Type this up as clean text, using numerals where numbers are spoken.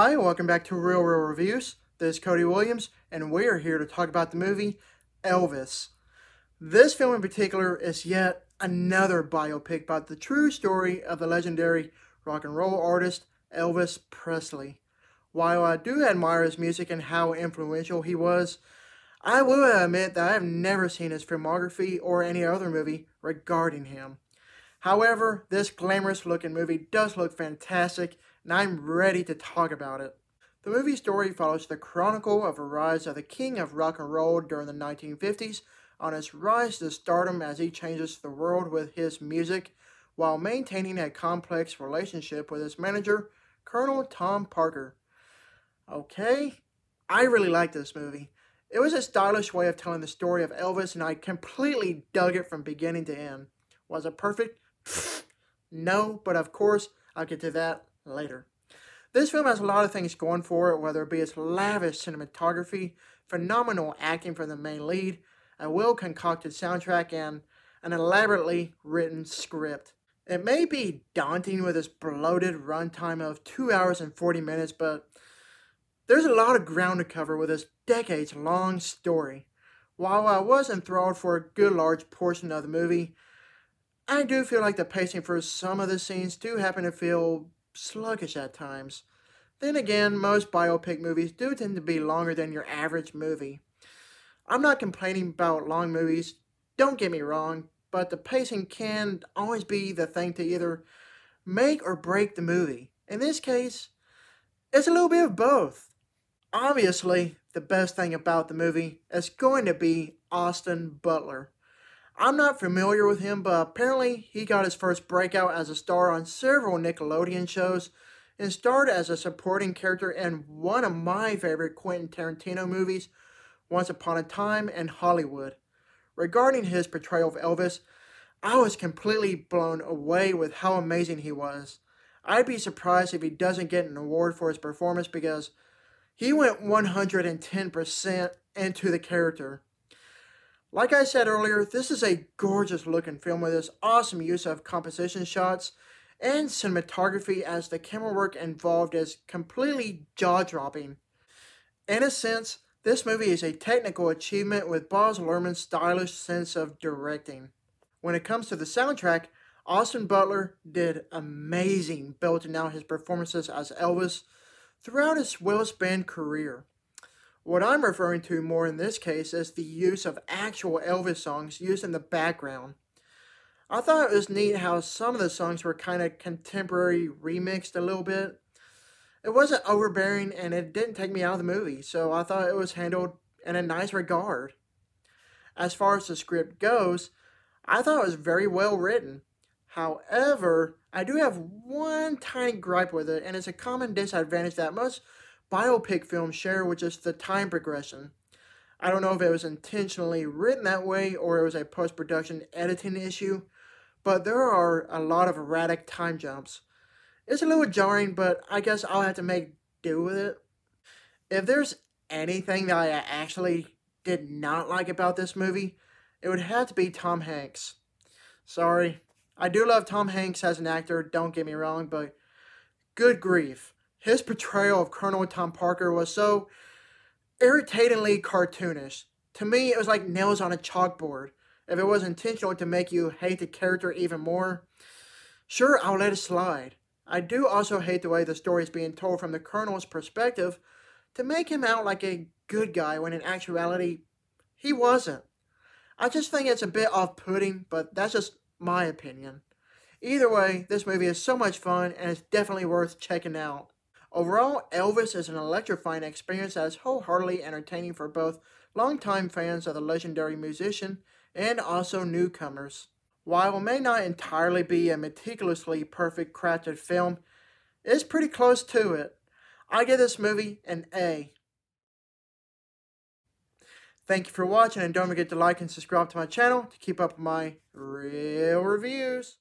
Hi, welcome back to Real Reviews. This is Cody Williams, and we are here to talk about the movie Elvis. This film in particular is yet another biopic about the true story of the legendary rock and roll artist Elvis Presley. While I do admire his music and how influential he was, I will admit that I have never seen his filmography or any other movie regarding him. However, this glamorous looking movie does look fantastic, and I'm ready to talk about it. The movie story follows the chronicle of a rise of the king of rock and roll during the 1950s on his rise to stardom as he changes the world with his music while maintaining a complex relationship with his manager, Colonel Tom Parker. Okay, I really like this movie. It was a stylish way of telling the story of Elvis, and I completely dug it from beginning to end. Was it perfect? No, but of course, I'll get to that later. This film has a lot of things going for it, whether it be its lavish cinematography, phenomenal acting from the main lead, a well-concocted soundtrack, and an elaborately written script. It may be daunting with its bloated runtime of 2 hours and 40 minutes, but there's a lot of ground to cover with this decades-long story. While I was enthralled for a good large portion of the movie, I do feel like the pacing for some of the scenes do happen to feel sluggish at times. Then again, most biopic movies do tend to be longer than your average movie. I'm not complaining about long movies, don't get me wrong, but the pacing can always be the thing to either make or break the movie. In this case, it's a little bit of both. Obviously, the best thing about the movie is going to be Austin Butler. I'm not familiar with him, but apparently he got his first breakout as a star on several Nickelodeon shows and starred as a supporting character in one of my favorite Quentin Tarantino movies, Once Upon a Time in Hollywood. Regarding his portrayal of Elvis, I was completely blown away with how amazing he was. I'd be surprised if he doesn't get an award for his performance because he went 110% into the character. Like I said earlier, this is a gorgeous looking film with its awesome use of composition shots and cinematography, as the camera work involved is completely jaw-dropping. In a sense, this movie is a technical achievement with Baz Luhrmann's stylish sense of directing. When it comes to the soundtrack, Austin Butler did amazing belting out his performances as Elvis throughout his well-spanned career. What I'm referring to more in this case is the use of actual Elvis songs used in the background. I thought it was neat how some of the songs were kind of contemporary remixed a little bit. It wasn't overbearing and it didn't take me out of the movie, so I thought it was handled in a nice regard. As far as the script goes, I thought it was very well written. However, I do have one tiny gripe with it, and it's a common disadvantage that most biopic films share, which is the time progression. I don't know if it was intentionally written that way or it was a post-production editing issue, but there are a lot of erratic time jumps. It's a little jarring, but I guess I'll have to make do with it. If there's anything that I actually did not like about this movie, it would have to be Tom Hanks. Sorry. I do love Tom Hanks as an actor, don't get me wrong, but good grief. His portrayal of Colonel Tom Parker was so irritatingly cartoonish. To me, it was like nails on a chalkboard. If it was intentional to make you hate the character even more, sure, I'll let it slide. I do also hate the way the story is being told from the Colonel's perspective to make him out like a good guy when in actuality, he wasn't. I just think it's a bit off-putting, but that's just my opinion. Either way, this movie is so much fun and it's definitely worth checking out. Overall, Elvis is an electrifying experience that is wholeheartedly entertaining for both longtime fans of the legendary musician and also newcomers. While it may not entirely be a meticulously perfect crafted film, it's pretty close to it. I give this movie an A. Thank you for watching, and don't forget to like and subscribe to my channel to keep up with my real reviews.